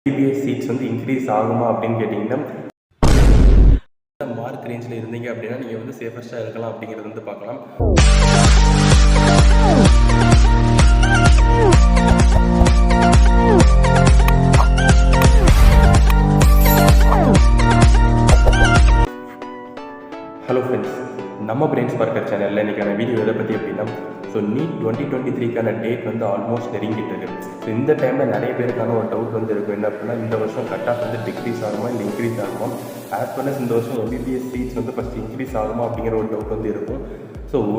MBBS seats வந்து increase ஆகுமா அப்படின்னு கேட்டிங்கன்னா மார்க் ரேஞ்சில் இருந்தீங்க அப்படின்னா நீங்கள் வந்து சேஃபஸ்ட்டாக இருக்கலாம் அப்படிங்கிறது வந்து பார்க்கலாம். ஹலோ ஃப்ரெண்ட்ஸ், நம்ம பிரெயின்ஸ் பார்க்கர் சேனலில் இன்றைக்கான வீடியோ எதை பற்றி அப்படின்னா நீட் 2023க்கான டேட் வந்து ஆல்மோஸ்ட் நெருங்கிட்டு இருக்கு. இந்த டைமில் நிறைய பேருக்கான ஒரு டவுட் வந்து இருக்கும். என்ன அப்படின்னா இந்த வருஷம் கட் ஆஃப் வந்து டிக்ரீஸ் ஆகுமா இல்லை இன்க்ரீஸ் ஆகுமா, ஆஸ் வெல் அஸ் இந்த வருஷம் MBBS சீட்ஸ் வந்து ஃபஸ்ட் இன்க்ரீஸ் ஆகுமா அப்படிங்கிற ஒரு டவுட் வந்து இருக்கும்.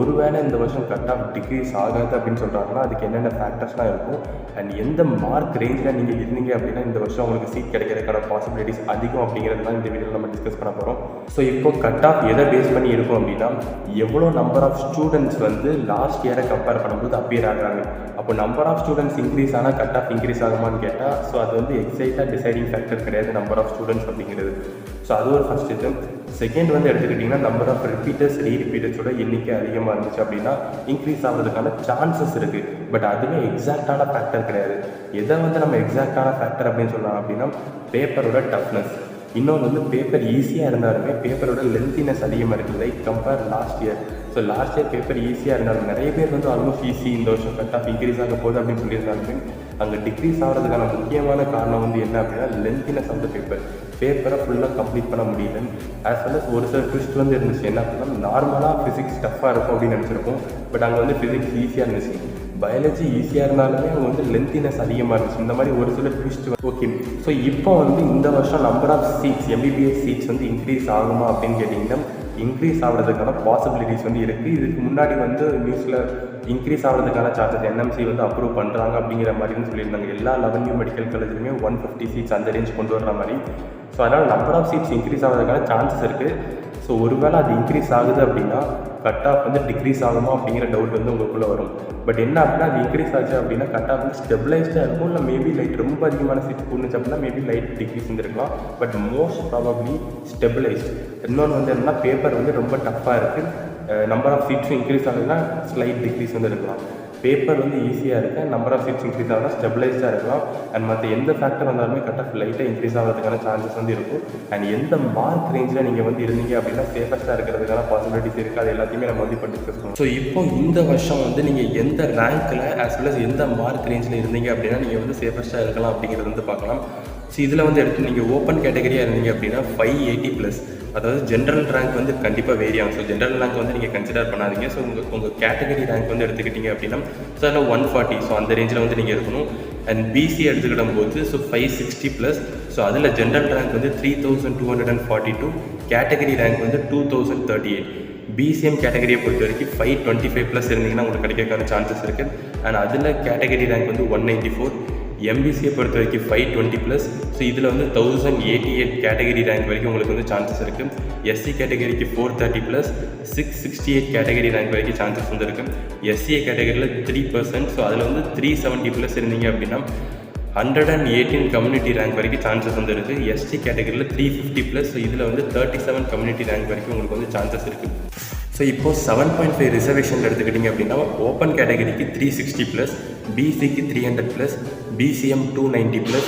ஒருவேளை இந்த வருஷம் கட் ஆஃப் டிக்ரீஸ் ஆகாது அப்படின்னு சொல்கிறாங்கன்னா அதுக்கு என்னென்ன ஃபேக்டர்ஸ்லாம் இருக்கும் அண்ட் எந்த மார்க் ரேஞ்சில் நீங்கள் இருந்தீங்க அப்படின்னா இந்த வருஷம் உங்களுக்கு சீட் கிடைக்கிறதுக்கான பாசிபிலிட்டிஸ் அதிகம் அப்படிங்கிறதுலாம் இந்த வீடியோவில் நம்ம டிஸ்கஸ் பண்ண போகிறோம். இப்போ கட் ஆஃப் எதை பேஸ் பண்ணி இருக்கும் அப்படின்னா எவ்வளோ நம்பர் ஆஃப் ஸ்டூடெண்ட்ஸ் வந்து லாஸ்ட் இயரை கம்பேர் பண்ணும்போது அப்பியர் ஆகுறாங்க. அப்போ நம்பர் ஆஃப் ஸ்டூடெண்ட்ஸ் இன்க்ரீஸ் ஆனால் கட் ஆஃப் இன்க்ரீஸ் ஆகுமான்னு கேட்டால் அது வந்து எக்ஸைட்டாக டிசைடிங் ஃபேக்டர் கிடையாது நம்பர் ஆஃப் ஸ்டூடெண்ட்ஸ் அப்படிங்கிறது. அது ஒரு ஃபஸ்ட் இது. செகண்ட் வந்து எடுத்துக்கிட்டிங்கன்னா நம்பர் ஆஃப் ரிப்பீட்டர்ஸ் ரீரிப்பீட்டர்ஸோட எண்ணிக்கை அதிகமாக இருந்துச்சு அப்படின்னா இன்க்ரீஸ் ஆகிறதுக்கான சான்சஸ் இருக்குது. பட் அதுவே எக்ஸாக்டான ஃபேக்டர் கிடையாது. எதை வந்து நம்ம எக்ஸாக்டான ஃபேக்டர் அப்படின்னு சொல்லலாம் அப்படின்னா பேப்பரோட டஃப்னஸ். இன்னொன்று வந்து பேப்பர் ஈஸியாக இருந்தாலுமே பேப்பரோட லென்த்தினஸ் அதிகமாக இருக்குது. Like compare last year. Last year paper ஈஸியாக இருந்தாலும் நிறைய பேர் வந்து ஆல்மோஸ்ட் ஈஸி இந்த வருஷம் கட் ஆஃப் இன்க்ரீஸ் ஆக போகுது அப்படின்னு சொல்லியிருந்தாலுமே அங்கே டிக்ரீஸ் ஆகிறதுக்கான முக்கியமான காரணம் வந்து என்ன அப்படின்னா லென்த்தினஸ் ஆஃப் த பேப்பரை ஃபுல்லாக கம்ப்ளீட் பண்ண முடியல. ஆஸ் வெல் அஸ் ஒரு சில ட்விஸ்ட் வந்து இருந்துச்சு. என்ன அப்படின்னா நார்மலாக ஃபிசிக்ஸ் டஃப்பாக இருக்கும் அப்படின்னு நினச்சிருப்போம். பட் அங்கே வந்து ஃபிசிக்ஸ் ஈஸியாக இருந்துச்சு. பயாலஜி ஈஸியாக இருந்தாலுமே அவங்க வந்து லென்த்தினஸ் அதிகமாக இருந்துச்சு. இந்த மாதிரி ஒரு சில ட்விஸ்ட். ஓகே, இப்போ வந்து இந்த வருஷம் number of seats MBBS seats வந்து இன்க்ரீஸ் ஆகுமா அப்படின்னு கேட்டிங்கன்னா இன்க்ரீஸ் ஆகிறதுக்கான பாசிபிலிட்டிஸ் வந்து இருக்குது. இதுக்கு முன்னாடி வந்து நியூஸில் இன்க்ரீஸ் ஆகிறதுக்கான சார்ஜஸ் NMC வந்து அப்ரூவ் பண்ணுறாங்க அப்படிங்கிற மாதிரின்னு சொல்லியிருந்தாங்க. எல்லா 11 மெடிக்கல் காலேஜ்லையுமே 150 சீட்ஸ் அந்த ரேஞ்ச் கொண்டு வர்ற மாதிரி. அதனால் நம்பர் ஆஃப் சீட்ஸ் இன்க்ரீஸ் ஆகிறதுக்கான சான்சஸ் இருக்குது. ஒருவேளை அது இன்க்ரீஸ் ஆகுது அப்படின்னா கட் ஆஃப் வந்து டிக்ரீஸ் ஆகுமா அப்படிங்கிற டவுட் வந்து உங்களுக்குள்ளே வரும். பட் என்ன அப்படின்னா அது இன்க்ரீஸ் ஆச்சு அப்படின்னா கட் ஆஃப் வந்து ஸ்டெபிளைஸ்டாக இருக்கும். இல்லை மேபி லைட் ரொம்ப அதிகமான சீட்ஸ் போணுச்சு அப்படின்னா மேபி லைட் டிக்ரீஸ் வந்துருக்கலாம். But most probably stabilized. இன்னொன்று வந்து என்னன்னா பேப்பர் வந்து ரொம்ப டஃப்பாக இருக்குது. நம்பர் ஆஃப் சீட்ஸும் இன்க்ரீஸ் ஆகுதுன்னா ஸ்லைட் டிக்ரீஸ் வந்து இருக்கலாம். பேப்பர் வந்து ஈஸியாக இருக்குது. நம்பர் ஆஃப் சீட்ஸ் இன்க்ரீஸ் ஆகுதுன்னா ஸ்டெபிளைஸ்டாக இருக்கலாம். அண்ட் மற்ற எந்த ஃபேக்டர் வந்தாலுமே கட் ஆஃப் லைட்டாக இன்க்ரீஸ் ஆகிறதுக்கான சான்சஸ் வந்து இருக்கும். அண்ட் எந்த மார்க் ரேஞ்சில் நீங்கள் வந்து இருந்தீங்க அப்படின்னா சேஃபஸ்ட்டாக இருக்கிறதுக்கான பாசிபிலிட்டிஸ் இருக்குது. அது எல்லாத்தையுமே நம்ம வந்து இப்போ டிஸ்கஸ் பண்ணுவோம். இப்போ இந்த வருஷம் வந்து நீங்கள் எந்த ரேங்க்கில் ஆஸ் வெல் அஸ் எந்த மார்க் ரேஞ்சில் இருந்தீங்க அப்படின்னா நீங்கள் வந்து சேஃபஸ்ட்டாக இருக்கலாம் அப்படிங்கிறது வந்து பார்க்கலாம். இதில் வந்து எடுத்து நீங்கள் ஓப்பன் கேட்டகரியாக இருந்தீங்க அப்படின்னா 580+. அதாவது ஜென்ரல் ரேங்க் வந்து கண்டிப்பாக வேரி ஆகும். ஜென்ரல் ரேங்க் வந்து நீங்கள் கன்சிடர் பண்ணாதீங்க. உங்கள் கேட்டகரி ரேங்க் வந்து எடுத்துக்கிட்டீங்க அப்படின்னா அதில் 140. அந்த ரேஞ்சில் வந்து நீங்கள் இருக்கணும். அண்ட் BC எடுத்துக்கிடும் போது 560+. அதில் ஜென்ரல் ரேங்க் வந்து 3242, கேட்டகரி ரேங்க் வந்து 2038. BCM கேட்டகரியை பொறுத்த வரைக்கும் 525+ இருந்தீங்கன்னா உங்களுக்கு கிடைக்கிறதுக்கான சான்சஸ் இருக்குது. அண்ட் அதில் கேட்டகரி ரேங்க் வந்து 194. MBCயை பொறுத்த வரைக்கும் 520+. இதில் வந்து 1088 கேட்டகரி ரேங்க் வரைக்கும் உங்களுக்கு வந்து சான்சஸ் இருக்குது. SC கேட்டகரிக்கு 430+, 668 கேட்டகரி ரேங்க் வரைக்கும் சான்சஸ் வந்து இருக்குது. SCA கேட்டகரியில் 3%. அதில் வந்து 370+ இருந்தீங்க அப்படின்னா 118 கம்யூனிட்டி ரேங்க் வரைக்கும் சான்சஸ் வந்து இருக்குது. ST கேட்டகரியில் 350+. இதில் வந்து 37 கம்யூனிட்டி ரேங்க் வரைக்கும் உங்களுக்கு வந்து சான்சஸ் இருக்குது. இப்போது 7.5 ரிசர்வேஷன் எடுத்துக்கிட்டிங்க அப்படின்னா ஓப்பன் கேட்டகரிக்கு 360+, BCக்கு 300+, BCM 290+,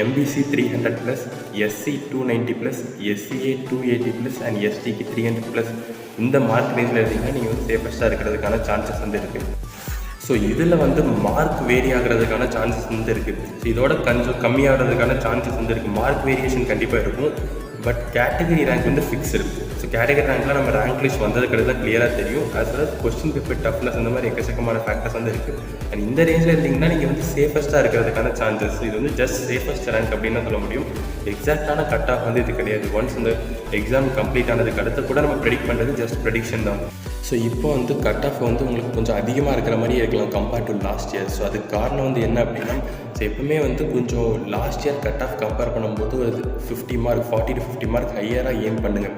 MBC 300+, SC 290+, SCA 280+, and STக்கு 300+. இந்த மார்க் ரேஞ்சில் இருந்தீங்கன்னா நீங்கள் வந்து சேஃபஸ்ட்டாக இருக்கிறதுக்கான சான்சஸ் வந்து இருக்குது. இதில் வந்து மார்க் வேரி ஆகிறதுக்கான சான்சஸ் வந்து இருக்குது. இதோட கொஞ்சம் கம்மியாகிறதுக்கான சான்சஸ் வந்து இருக்குது. மார்க் வேரியேஷன் கண்டிப்பாக இருக்கும். பட் கேட்டகரி ரேங்க் வந்து ஃபிக்ஸ் இருக்குது. கேட்டகரி ரேங்க்கில் நம்ம ரேங்க் லிஸ்ட் வந்ததுக்கு தான் கிளியராக தெரியும். As well as question paper toughness அந்த மாதிரி எக்கச்சக்கமான ஃபேக்டர்ஸ் வந்து இருக்குது. அண்ட் இந்த ரேஞ்சில் இருந்தீங்கன்னா நீங்கள் வந்து சேஃபஸ்ட்டாக இருக்கிறதுக்கான சான்சஸ் இது வந்து ஜஸ்ட் சேஃபஸ்ட் ரேங்க் அப்படின்னு சொல்ல முடியும். எக்ஸாக்டான கட் ஆஃப் வந்து இது கிடையாது. ஒன்ஸ் இந்த எக்ஸாம் கம்ப்ளீட் ஆனதுக்கு அடுத்து கூட நம்ம ப்ரெடிக்ட் பண்ணுறது ஜஸ்ட் ப்ரெடிக்ஷன் தான். இப்போ வந்து கட் ஆஃப் வந்து உங்களுக்கு கொஞ்சம் அதிகமாக இருக்கிற மாதிரி இருக்கலாம் கம்பேர்ட் டு லாஸ்ட் இயர். அதுக்கு காரணம் வந்து என்ன அப்படின்னா எப்பவுமே வந்து கொஞ்சம் last year cut off compare பண்ணும்போது ஒரு 50 மார்க் 40 to 50 மார்க் ஹையராக ஏம் பண்ணுங்கள்.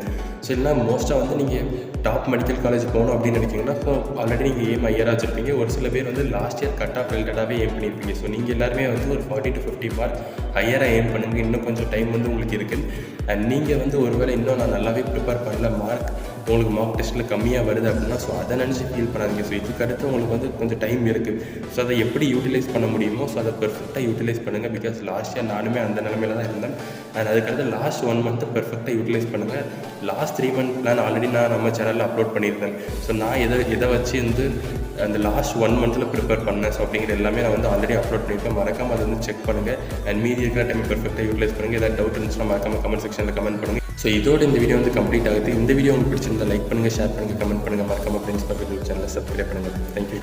இல்லைனா மோஸ்ட்டாக வந்து நீங்கள் டாப் மெடிக்கல் காலேஜ் போகணும் அப்படின்னு நினைக்கிங்கன்னா ஆல்ரெடி நீங்கள் ஏம் ஹையராக வச்சுருப்பீங்க. ஒரு சில பேர் வந்து லாஸ்ட் இயர் கட் ஆஃப் ரிலேட்டடாகவே ஏம் பண்ணியிருப்பீங்க. நீங்கள் எல்லாருமே வந்து ஒரு 40 to 50 மார்க் ஹையராக ஏம் பண்ணுங்கள். இன்னும் கொஞ்சம் டைம் வந்து உங்களுக்கு இருக்குது. அண்ட் நீங்கள் வந்து ஒருவேளை இன்னும் நான் நல்லாவே ப்ரிப்பேர் பண்ணல, மார்க் உங்களுக்கு மார்க் டெஸ்ட்டில் கம்மியாக வருது அப்படின்னா ஸோ அதை நினச்சி ஃபீல் பண்ணாதீங்க. ஸோ இதுக்கு அடுத்து உங்களுக்கு வந்து கொஞ்சம் டைம் இருக்குது. ஸோ அதை எப்படி யூட்டிலைஸ் பண்ண முடியுமோ ஸோ அதை பெர்ஃபெக்டாக யூட்டிலைஸ் பண்ணுங்கள். பிகாஸ் லாஸ்ட் இயர் நானுமே அந்த நிலமையில தான் இருந்தேன். அண்ட் அதுக்கடுத்து லாஸ்ட் 1 மந்த்து பெர்ஃபெக்டாக யூட்டிலைஸ் பண்ணுங்கள். லாஸ்ட் 3 மந்த் பிளான் ஆல்ரெடி நான் நம்ம சேனலில் அப்லோட் பண்ணியிருந்தேன். ஸோ நான் எதை வச்சு வந்து அந்த லாஸ்ட் 1 மந்தில் ப்ரிப்பேர் பண்ணேன். ஸோ அப்படிங்கிற எல்லாமே நான் வந்து ஆல்ரெடி அப்லோட் பண்ணியிருக்கேன். மறக்காமல் அதை வந்து செக் பண்ணுங்கள். அண்ட் மீதி இருக்கிற டைம் பெர்ஃபெக்டாக யூட்டிலைஸ் பண்ணுங்கள். ஏதாவது டவுட் இருந்துச்சுன்னா மறக்காமல் கமெண்ட் செக்ஷனில் கமெண்ட் பண்ணுங்கள். ஸோ இதோட இந்த வீடியோ வந்து கம்ப்ளீட் ஆகுது. இந்த வீடியோ உங்களுக்கு பிடிச்சிருந்தா லைக் பண்ணுங்கள், ஷேர் பண்ணுங்கள், கமெண்ட் பண்ணுங்கள். மறக்காமல் ஃப்ரெண்ட்ஸ் பக்கத்தில் சேனலை சப்ஸ்கிரைப் பண்ணுங்கள். தேங்க்யூ.